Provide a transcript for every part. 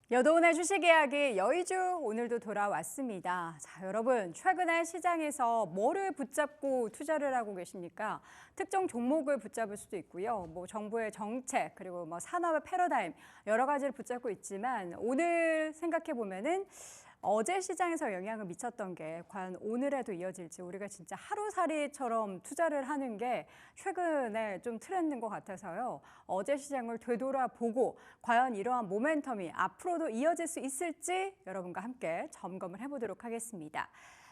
여도운의 주식 이야기 여의주 오늘도 돌아왔습니다. 자, 여러분 최근에 시장에서 뭐를 붙잡고 투자를 하고 계십니까? 특정 종목을 붙잡을 수도 있고요. 정부의 정책 그리고 산업의 패러다임 여러 가지를 붙잡고 있지만 오늘 생각해 보면은 어제 시장에서 영향을 미쳤던 게 과연 오늘에도 이어질지 우리가 진짜 하루살이처럼 투자를 하는 게 최근에 좀 트렌드인 것 같아서요. 어제 시장을 되돌아보고 과연 이러한 모멘텀이 앞으로도 이어질 수 있을지 여러분과 함께 점검을 해보도록 하겠습니다.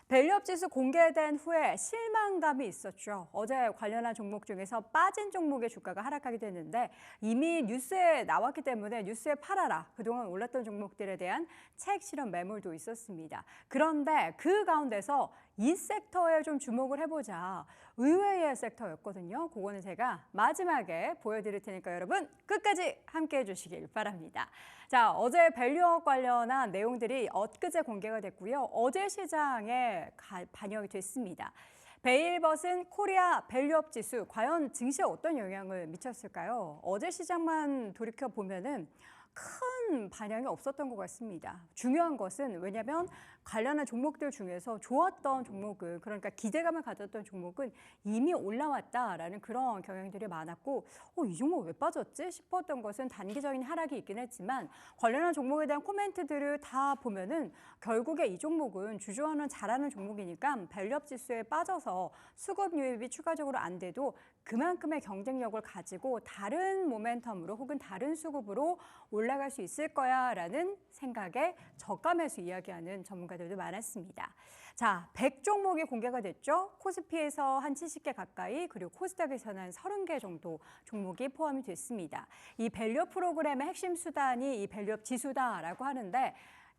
밸류업 지수 공개된 후에 실망감이 있었죠. 어제 관련한 종목 중에서 빠진 종목의 주가가 하락하게 됐는데 이미 뉴스에 나왔기 때문에 뉴스에 팔아라. 그동안 올랐던 종목들에 대한 차익 실현 매물도 있었습니다. 그런데 그 가운데서 이 섹터에 좀 주목을 해보자. 의외의 섹터였거든요. 그거는 제가 마지막에 보여드릴 테니까 여러분 끝까지 함께 해주시길 바랍니다. 자, 어제 밸류업 관련한 내용들이 엊그제 공개가 됐고요. 어제 시장에 반영이 됐습니다. 베일벗은 코리아 밸류업 지수 과연 증시에 어떤 영향을 미쳤을까요? 어제 시장만 돌이켜 보면은 큰 반향이 없었던 것 같습니다. 중요한 것은 왜냐하면 관련한 종목들 중에서 좋았던 종목은 그러니까 기대감을 가졌던 종목은 이미 올라왔다라는 그런 경향들이 많았고 이 종목 왜 빠졌지 싶었던 것은 단기적인 하락이 있긴 했지만 관련한 종목에 대한 코멘트들을 다 보면은 결국에 이 종목은 주주환원 잘하는 종목이니까 밸류업 지수에 빠져서 수급 유입이 추가적으로 안 돼도 그만큼의 경쟁력을 가지고 다른 모멘텀으로 혹은 다른 수급으로 올라갈 수 있을 거야 라는 생각에 저가 매수 이야기하는 전문가들도 많았습니다. 자, 100종목이 공개가 됐죠. 코스피에서 한 70개 가까이 그리고 코스닥에서는 한 30개 정도 종목이 포함이 됐습니다. 이 밸류업 프로그램의 핵심 수단이 이 밸류업 지수다라고 하는데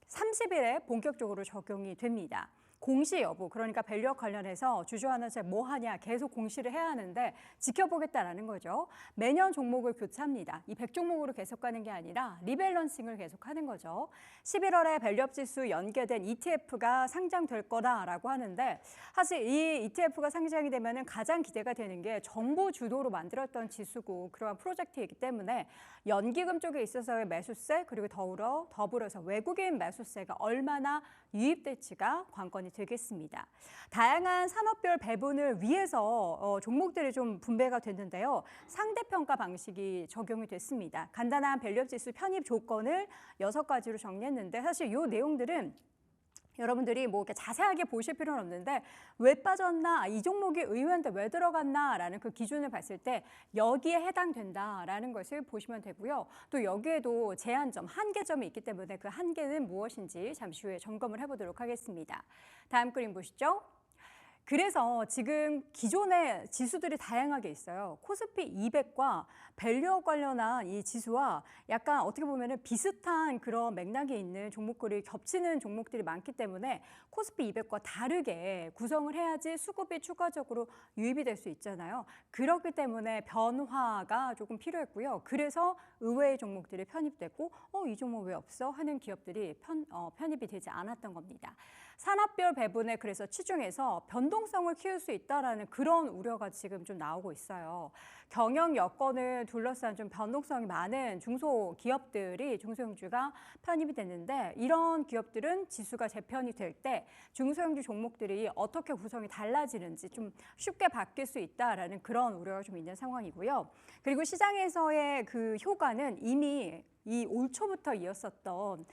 30일에 본격적으로 적용이 됩니다. 공시 여부, 그러니까 밸류업 관련해서 주주환원세 뭐 하냐 계속 공시를 해야 하는데 지켜보겠다라는 거죠. 매년 종목을 교체합니다. 이 100종목으로 계속 가는 게 아니라 리밸런싱을 계속 하는 거죠. 11월에 밸류업 지수 연계된 ETF가 상장될 거다라고 하는데 사실 이 ETF가 상장이 되면 가장 기대가 되는 게 정부 주도로 만들었던 지수고 그러한 프로젝트이기 때문에 연기금 쪽에 있어서의 매수세 그리고 더불어서 외국인 매수세가 얼마나 유입될지가 관건이 되겠습니다. 다양한 산업별 배분을 위해서 종목들이 좀 분배가 됐는데요. 상대평가 방식이 적용이 됐습니다. 간단한 밸류업 지수 편입 조건을 6가지로 정리했는데 사실 이 내용들은 여러분들이 이렇게 자세하게 보실 필요는 없는데 왜 빠졌나, 이 종목이 의외인데 왜 들어갔나라는 그 기준을 봤을 때 여기에 해당된다라는 것을 보시면 되고요. 또 여기에도 제한점, 한계점이 있기 때문에 그 한계는 무엇인지 잠시 후에 점검을 해보도록 하겠습니다. 다음 그림 보시죠. 그래서 지금 기존의 지수들이 다양하게 있어요. 코스피 200과 밸류업 관련한 이 지수와 약간 어떻게 보면 비슷한 그런 맥락이 있는 종목들이 겹치는 종목들이 많기 때문에 코스피 200과 다르게 구성을 해야지 수급이 추가적으로 유입이 될 수 있잖아요. 그렇기 때문에 변화가 조금 필요했고요. 그래서 의외의 종목들이 편입됐고 이 종목 왜 없어? 하는 기업들이 편입이 되지 않았던 겁니다. 산업별 배분에 그래서 치중해서 변동성을 키울 수 있다라는 그런 우려가 지금 좀 나오고 있어요. 경영 여건을 둘러싼 좀 변동성이 많은 중소기업들이 중소형주가 편입이 됐는데 이런 기업들은 지수가 재편이 될 때 중소형주 종목들이 어떻게 구성이 달라지는지 좀 쉽게 바뀔 수 있다라는 그런 우려가 좀 있는 상황이고요. 그리고 시장에서의 그 효과는 이미 이 올 초부터 이었었던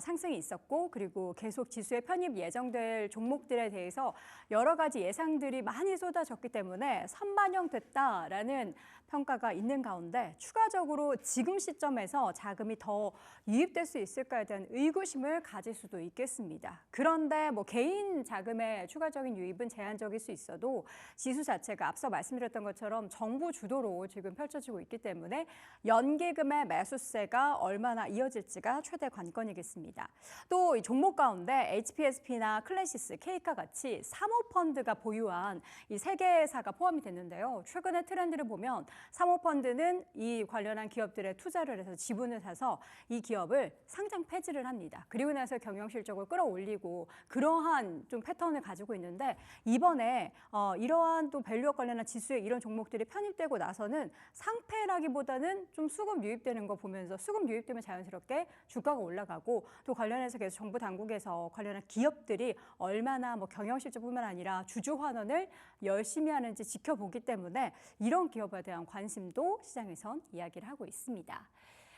상승이 있었고 그리고 계속 지수에 편입 예정될 종목들에 대해서 여러 가지 예상들이 많이 쏟아졌기 때문에 선반영됐다라는 평가가 있는 가운데 추가적으로 지금 시점에서 자금이 더 유입될 수 있을까에 대한 의구심을 가질 수도 있겠습니다. 그런데 개인 자금의 추가적인 유입은 제한적일 수 있어도 지수 자체가 앞서 말씀드렸던 것처럼 정부 주도로 지금 펼쳐지고 있기 때문에 연기금의 매수세가 얼마나 이어질지가 최대 관건이겠습니다. 또 이 종목 가운데 HPSP나 클래시스, K과 같이 사모펀드가 보유한 이 세 개사가 포함이 됐는데요. 최근의 트렌드를 보면 사모펀드는 이 관련한 기업들에 투자를 해서 지분을 사서 이 기업을 상장 폐지를 합니다. 그리고 나서 경영 실적을 끌어올리고 그러한 좀 패턴을 가지고 있는데 이번에 이러한 또 밸류업 관련한 지수에 이런 종목들이 편입되고 나서는 상패라기보다는 좀 수급 유입되는 거 보면서 수급 조금 유입되면 자연스럽게 주가가 올라가고 또 관련해서 계속 정부 당국에서 관련한 기업들이 얼마나 뭐 경영실적뿐만 아니라 주주 환원을 열심히 하는지 지켜보기 때문에 이런 기업에 대한 관심도 시장에선 이야기를 하고 있습니다.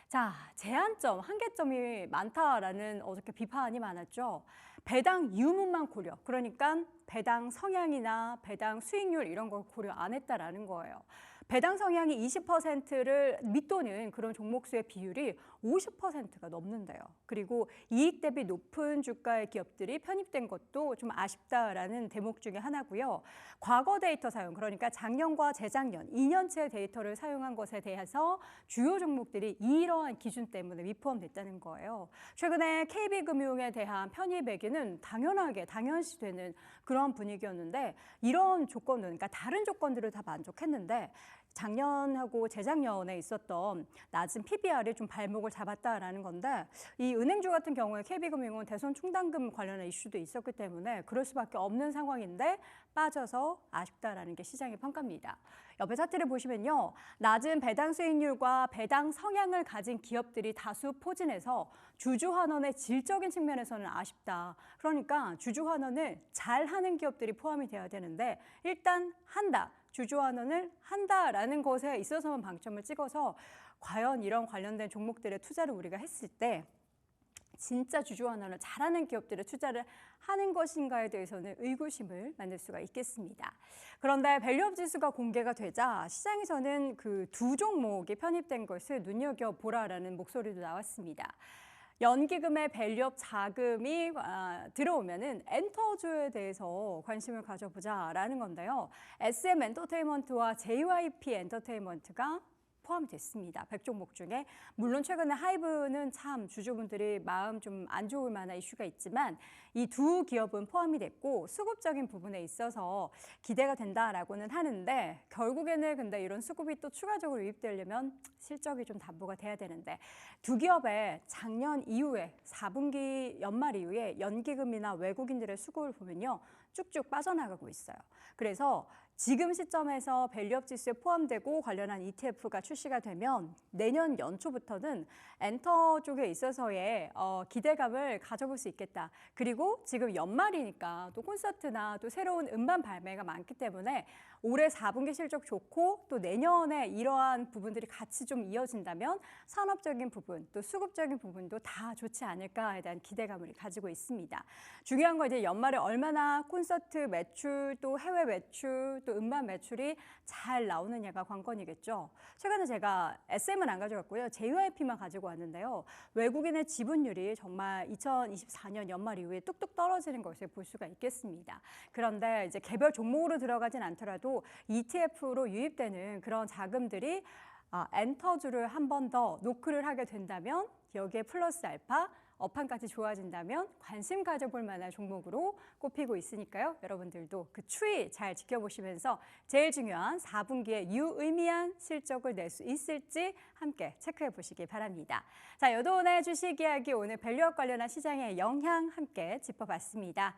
자, 제한점, 한계점이 많다라는 어저께 비판이 많았죠. 배당 유무만 고려, 그러니까 배당 성향이나 배당 수익률 이런 걸 고려 안 했다라는 거예요. 배당 성향이 20%를 밑도는 그런 종목수의 비율이 50%가 넘는데요. 그리고 이익 대비 높은 주가의 기업들이 편입된 것도 좀 아쉽다라는 대목 중에 하나고요. 과거 데이터 사용, 그러니까 작년과 재작년, 2년치 데이터를 사용한 것에 대해서 주요 종목들이 이러한 기준 때문에 위포함됐다는 거예요. 최근에 KB금융에 대한 편입 얘기는 당연시되는 그런 분위기였는데 이런 조건은, 그러니까 다른 조건들을 다 만족했는데 작년하고 재작년에 있었던 낮은 PBR이 좀 발목을 잡았다라는 건데 이 은행주 같은 경우에 KB금융은 대손 충당금 관련한 이슈도 있었기 때문에 그럴 수밖에 없는 상황인데 빠져서 아쉽다라는 게 시장의 평가입니다. 옆에 차트를 보시면요. 낮은 배당 수익률과 배당 성향을 가진 기업들이 다수 포진해서 주주 환원의 질적인 측면에서는 아쉽다. 그러니까 주주 환원을 잘하는 기업들이 포함이 돼야 되는데 일단 한다. 주주 환원을 한다라는 것에 있어서만 방점을 찍어서 과연 이런 관련된 종목들의 투자를 우리가 했을 때 진짜 주주 환원을 잘하는 기업들에 투자를 하는 것인가에 대해서는 의구심을 만들 수가 있겠습니다. 그런데 밸류업 지수가 공개가 되자 시장에서는 그 두 종목이 편입된 것을 눈여겨보라라는 목소리도 나왔습니다. 연기금의 밸류업 자금이 들어오면은 엔터주에 대해서 관심을 가져보자라는 건데요. SM 엔터테인먼트와 JYP 엔터테인먼트가 포함됐습니다. 100종목 중에. 물론 최근에 하이브는 참 주주분들이 마음 좀 안 좋을 만한 이슈가 있지만 이 두 기업은 포함이 됐고 수급적인 부분에 있어서 기대가 된다라고는 하는데 결국에는 근데 이런 수급이 또 추가적으로 유입되려면 실적이 좀 담보가 돼야 되는데 두 기업의 작년 이후에 4분기 연말 이후에 연기금이나 외국인들의 수급을 보면요. 쭉쭉 빠져나가고 있어요. 그래서 지금 시점에서 밸류업 지수에 포함되고 관련한 ETF가 출시가 되면 내년 연초부터는 엔터 쪽에 있어서의 기대감을 가져볼 수 있겠다. 그리고 지금 연말이니까 또 콘서트나 또 새로운 음반 발매가 많기 때문에 올해 4분기 실적 좋고 또 내년에 이러한 부분들이 같이 좀 이어진다면 산업적인 부분 또 수급적인 부분도 다 좋지 않을까에 대한 기대감을 가지고 있습니다. 중요한 건 이제 연말에 얼마나 콘서트 매출 또 해외 매출 또 음반 매출이 잘 나오느냐가 관건이겠죠. 최근에 제가 SM은 안 가져갔고요. JYP만 가지고 왔는데요. 외국인의 지분율이 정말 2024년 연말 이후에 뚝뚝 떨어지는 것을 볼 수가 있겠습니다. 그런데 이제 개별 종목으로 들어가진 않더라도 ETF로 유입되는 그런 자금들이 엔터주를 한 번 더 노크를 하게 된다면 여기에 플러스 알파 업황까지 좋아진다면 관심 가져볼 만한 종목으로 꼽히고 있으니까요. 여러분들도 그 추이 잘 지켜보시면서 제일 중요한 4분기에 유의미한 실적을 낼 수 있을지 함께 체크해 보시기 바랍니다. 자, 여도원의 주식 이야기 오늘 밸류업 관련한 시장의 영향 함께 짚어봤습니다.